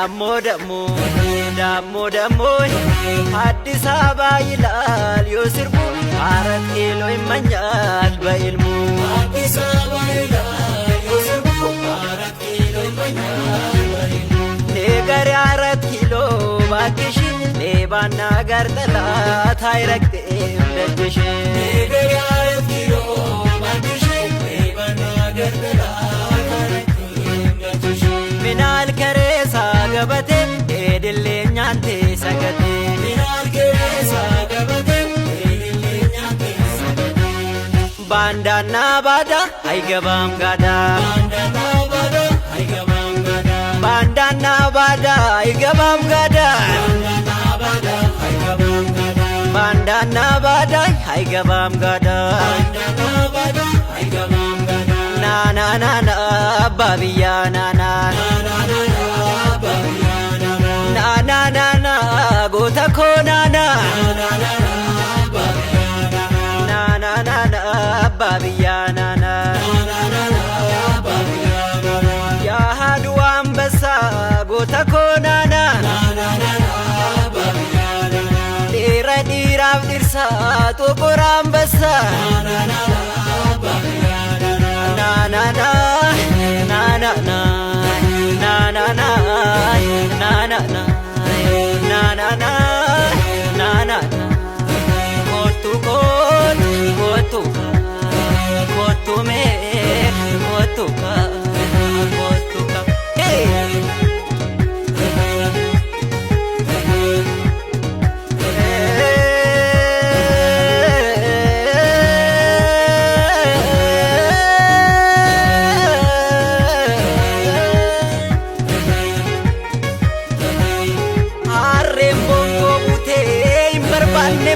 ደሞ አዲስ አበባ ይላል ዮስርቡ አራት ኪሎ ይመኛል በኢልሙ አዲስ አበባ ይላል ዮስርቡ አራት ኪሎ ይመኛል በኢልሙ ነገሬ አራት ኪሎ ባክሽ ሌባና ጋር ጠላት አይረግጥም ደጅሽ ነገሬ አራት ኪሎ ባክሽ ሌባና ጋር ጠላት አይረግጥም ደጅሽ ምናል ከሬሳ ገበቴ ሄድልኝ አንቴ ሰገቴ ምናል ከሬሳ ገበቴ ሄድልኝ አንቴ ሰገቴ ባንዳና ባዳ አይገባም ጋዳ ባንዳና ባዳ አይገባም ጋዳ ባንዳና ባዳ አይገባም ጋዳ ናናናና አባብያ ናና ናናናና ጎታ ኮናና ናናናና አባብያ ናና ያሃዱ አንበሳ ጎታ ኮናና ዲራ ዲራፍ ዲርሳ ጦቆራ አንበሳ ናናና ናናና ናናና ናናና ናናና ናናና ኮቱ ኮት ኮቱ ኮቱ ሜ ኮቱ ኮቱ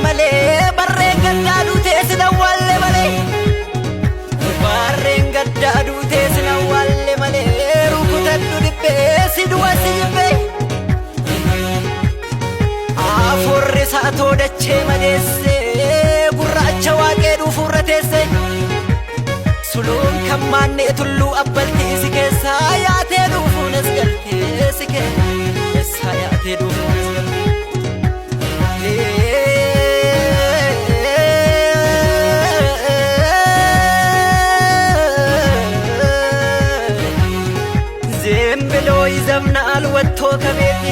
male barreen gaddaaduu teessina walle male barreen gaddaaduu teessina walle male rukutadhu dhibbee si du'a si jibbee afurri saatoo dachee madeessee gurraacha waaqee dhuufurra teesse suluun kan maannee tulluu abbaltii si keessaa yaatee dhuufuunas galtee si keessaa yaatee dhuufuunas galtee ይዘምናል ወጥቶ ከቤቴ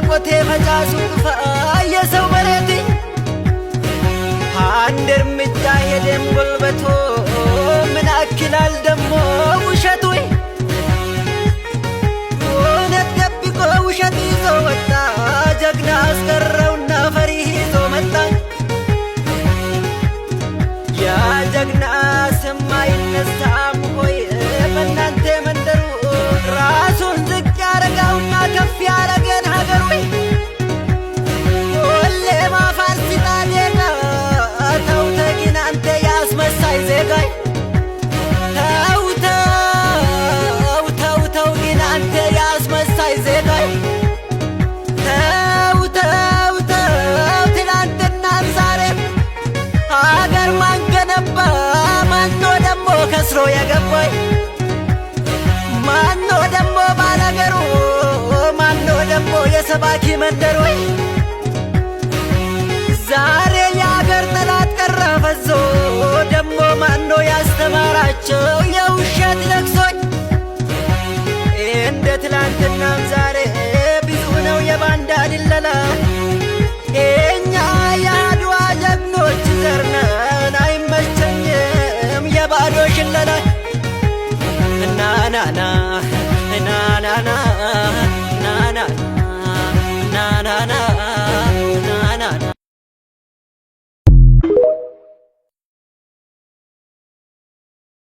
ቆቴ ፈጫሱ ፋየ ሰው መሬቴ አንድ እርምጃ ሄደም ጎልበቶ ምን አክላል ደሞ ውሸቱ እውነት ደብቆ ውሸት ይዞ ወጣ ጀግና አስቀረውና ፈሪ ይዞ መጣ ያ ጀግና ስም አይነሳም ሆይ በእናንተ መንደሩ ራሱን ዝቅ ያረጋውና ከፍ ያረገን ሀገሩ ሁሌ ማፋር ሲጣዴጋ ተውተ ግን አንተ ያስመሳይ ዜጋይ ተው ግን አንተ ያስመሳይ ዜጋይ ተው ትናንትና ዛሬ ሀገር ማን ገነባ ማኖ ደሞ ከስሮ የገባይ ማኖ ደሞ ባላገሩ ማኖ ደሞ የሰባኪ መንደሩ